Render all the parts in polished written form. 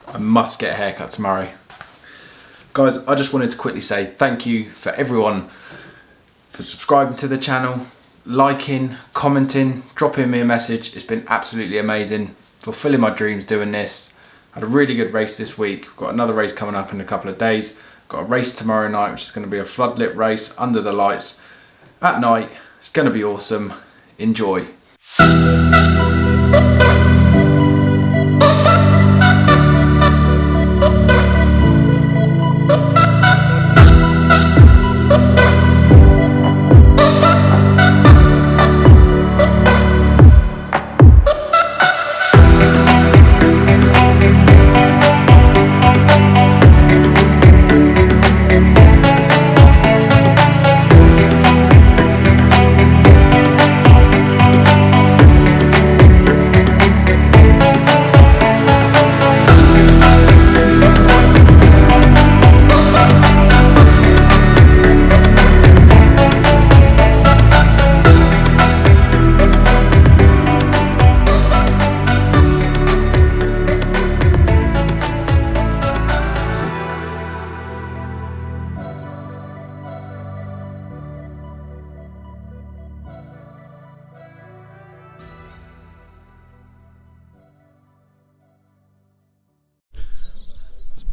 I must get a haircut tomorrow. Guys, I just wanted to quickly say thank you for everyone for subscribing to the channel, liking, commenting, dropping me a message. It's been absolutely amazing, fulfilling my dreams doing this. Had a really good race this week. Got another race coming up in a couple of days. Got a race tomorrow night, which is going to be a floodlit race under the lights at night. It's going to be awesome. Enjoy.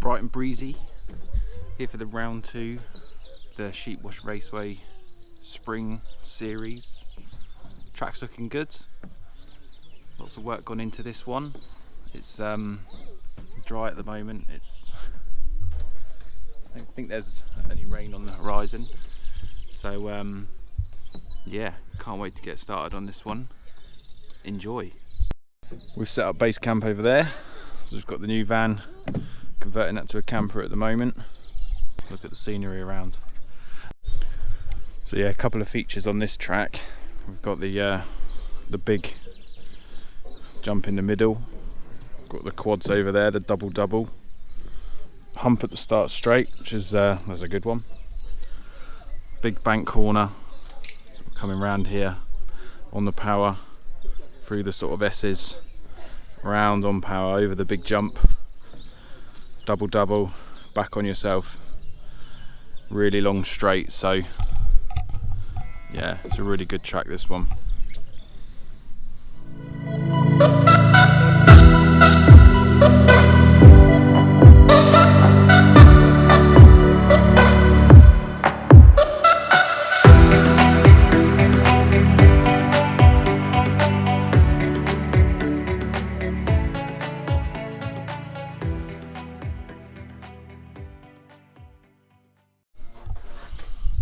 Bright and breezy here for the round 2 of the Sheepwash Raceway Spring Series. Track's looking good. Lots of work gone into this one. It's dry at the moment. I don't think there's any rain on the horizon, so yeah, can't wait to get started on this one. Enjoy. We've set up base camp over there, so we've got the new van, converting that to a camper at the moment. Look at the scenery around. So yeah, a couple of features on this track. We've got the big jump in the middle. Got the quads over there, the double. Hump at the start straight, which is that's a good one. Big bank corner. So we're coming round here on the power, through the sort of S's, round on power, over the big jump. Double, back on yourself, really long straight. So yeah, it's a really good track, this one.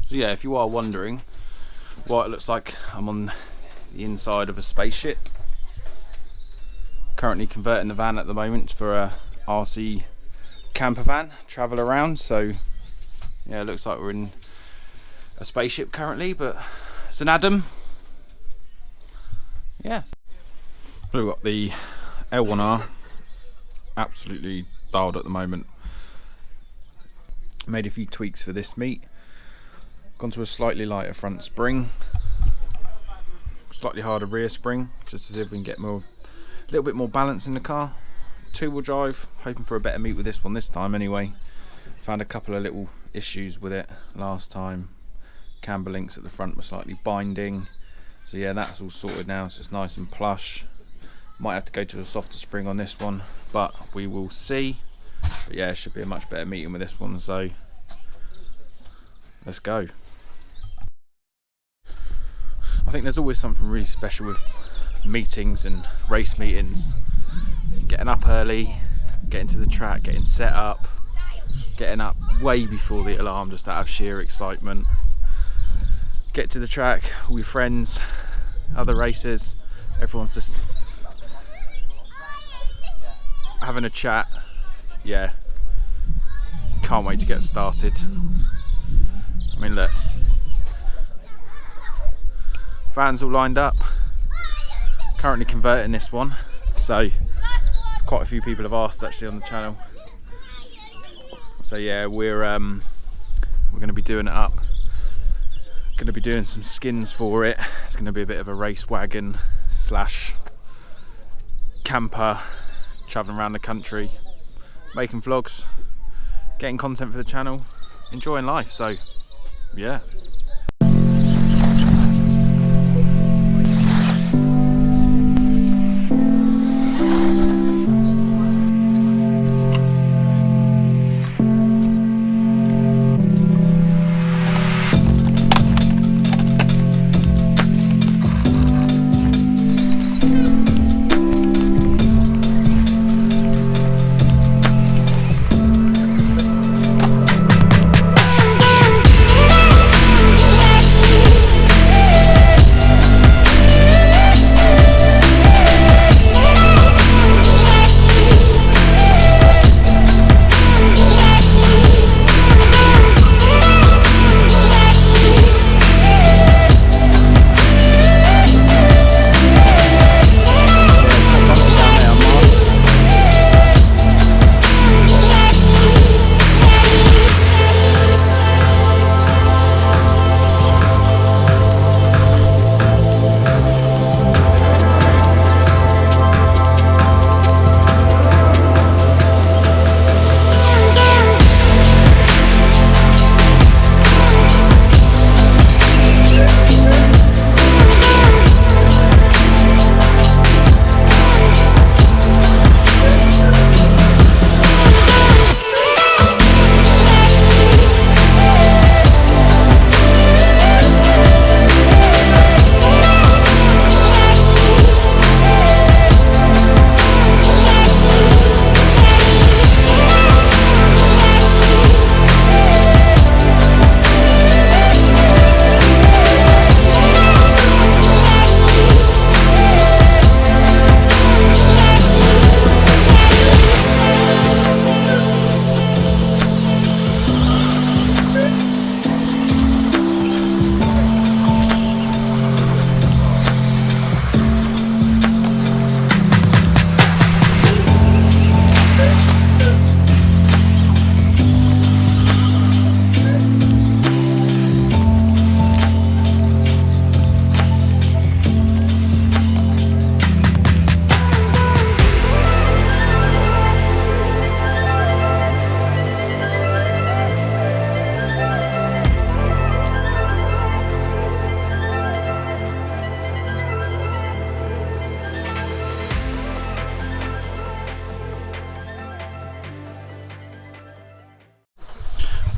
So yeah, if you are wondering what it looks like, I'm on the inside of a spaceship. Currently converting the van at the moment for a RC camper van, travel around. So yeah, it looks like we're in a spaceship currently, but it's an Adam. Yeah. We've got the L1R absolutely dialed at the moment. Made a few tweaks for this meet. Gone to a slightly lighter front spring, slightly harder rear spring, just to see if we can get a little bit more balance in the car. 2-wheel drive, hoping for a better meet with this one this time anyway. Found a couple of little issues with it last time. Camber links at the front were slightly binding, so yeah, that's all sorted now. It's just nice and plush. Might have to go to a softer spring on this one, but we will see. But yeah, it should be a much better meeting with this one, so let's go. I think there's always something really special with meetings and race meetings. Getting up early, getting to the track, getting set up, getting up way before the alarm, just out of sheer excitement. Get to the track, all your friends, other racers, everyone's just having a chat. Yeah, can't wait to get started. I mean, look, vans all lined up, currently converting this one, so quite a few people have asked actually on the channel. So yeah, we're going to be doing it up, going to be doing some skins for it. It's going to be a bit of a race wagon slash camper, traveling around the country, making vlogs, getting content for the channel, enjoying life. So yeah.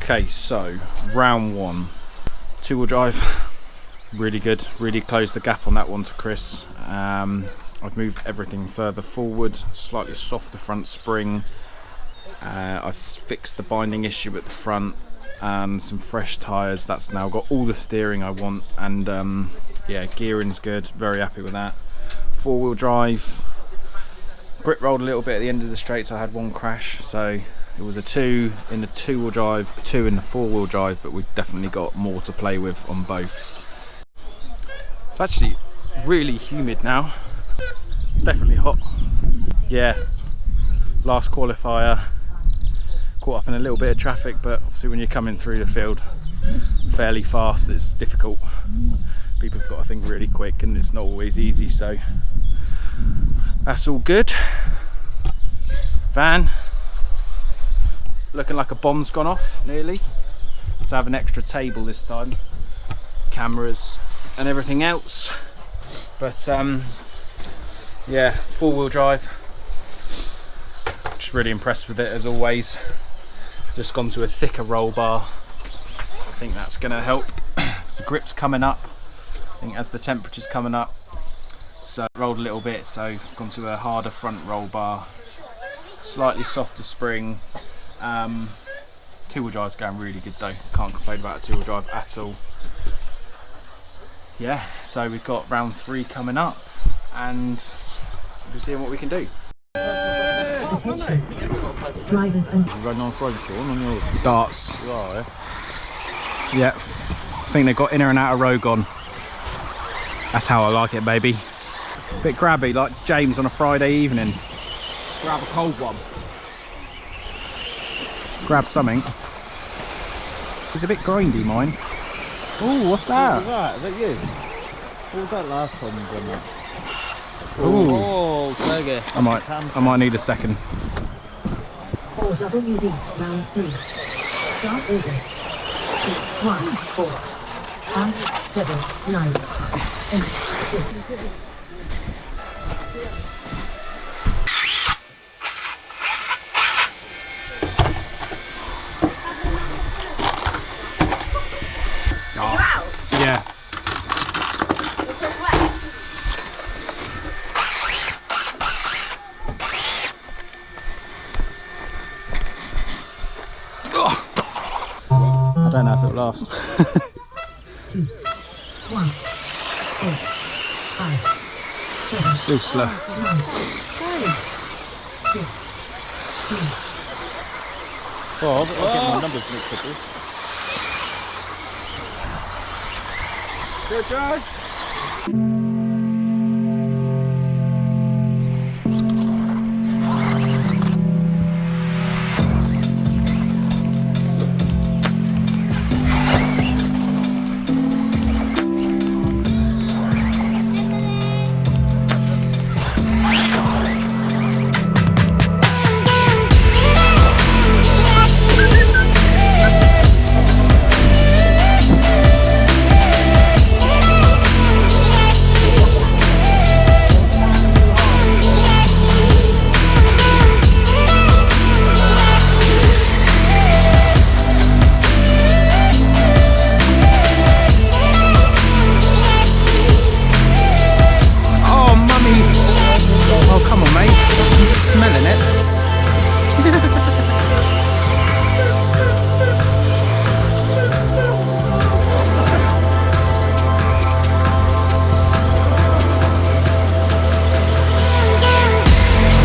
Okay, so round one, two-wheel drive, really good, really closed the gap on that one to Chris. I've moved everything further forward, slightly softer front spring. I've fixed the binding issue at the front and some fresh tyres. That's now got all the steering I want, and yeah, gearing's good, very happy with that. Four-wheel drive, grip rolled a little bit at the end of the straight, so I had one crash, so it was a 2 in the two-wheel drive, 2 in the four-wheel drive, but we've definitely got more to play with on both. It's actually really humid now, definitely hot. Yeah, last qualifier, caught up in a little bit of traffic, but obviously when you're coming through the field fairly fast, it's difficult. People have got to think really quick, and it's not always easy, so that's all good. Van looking like a bomb's gone off nearly. To have an extra table this time, cameras and everything else. But yeah, four-wheel drive. Just really impressed with it as always. Just gone to a thicker roll bar. I think that's going to help. The grip's coming up. I think as the temperature's coming up, so rolled a little bit. So I've gone to a harder front roll bar, slightly softer spring. Two-wheel drive's going really good though, can't complain about a two-wheel drive at all. Yeah, so we've got round 3 coming up, and we'll see what we can do. Drivers and running on Sean on your darts. Yeah, I think they've got inner and outer row gone. That's how I like it, baby. Bit grabby, like James on a Friday evening. Grab a cold one. Grab something. It's a bit grindy, mine. Oh, what's that? What was that? Is that you? What was that last time you done that? Ooh. Oh, okay. I might need a second. for WD round 3. Start order. 6, 1, 4, 5, 7, 9, 8, 6. Yeah. I don't know if it'll last. 2, 1, 4, 5, 7, Still slow. 9, 8, 6, 2. Bob, I'll get my numbers mixed up here. Good try. Smelling it.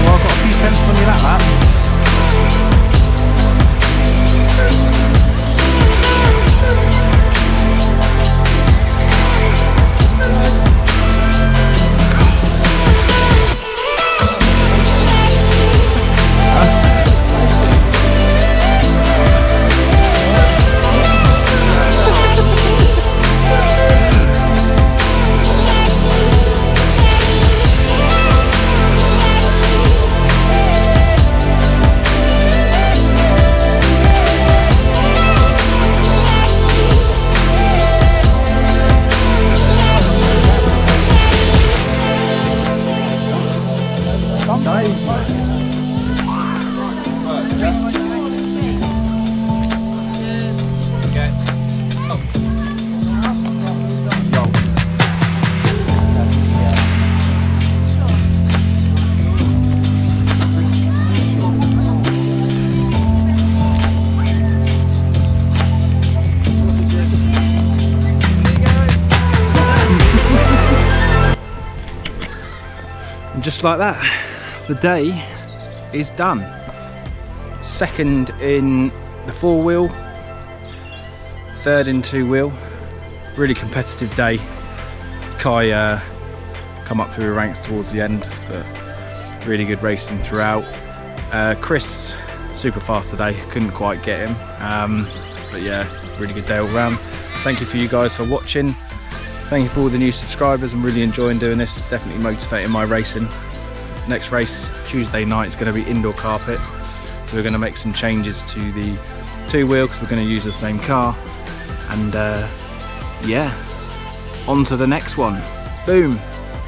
Well, I've got a few tenths on you that lap. And just like that, the day is done. Second in the 4-wheel, third in 2-wheel. Really competitive day. Kai come up through the ranks towards the end, but really good racing throughout. Chris, super fast today, couldn't quite get him, but yeah, really good day all round. Thank you for you guys for watching. Thank you for all the new subscribers. I'm really enjoying doing this. It's definitely motivating my racing. Next race, Tuesday night, is going to be indoor carpet. So we're going to make some changes to the 2-wheel because we're going to use the same car. And yeah, on to the next one. Boom.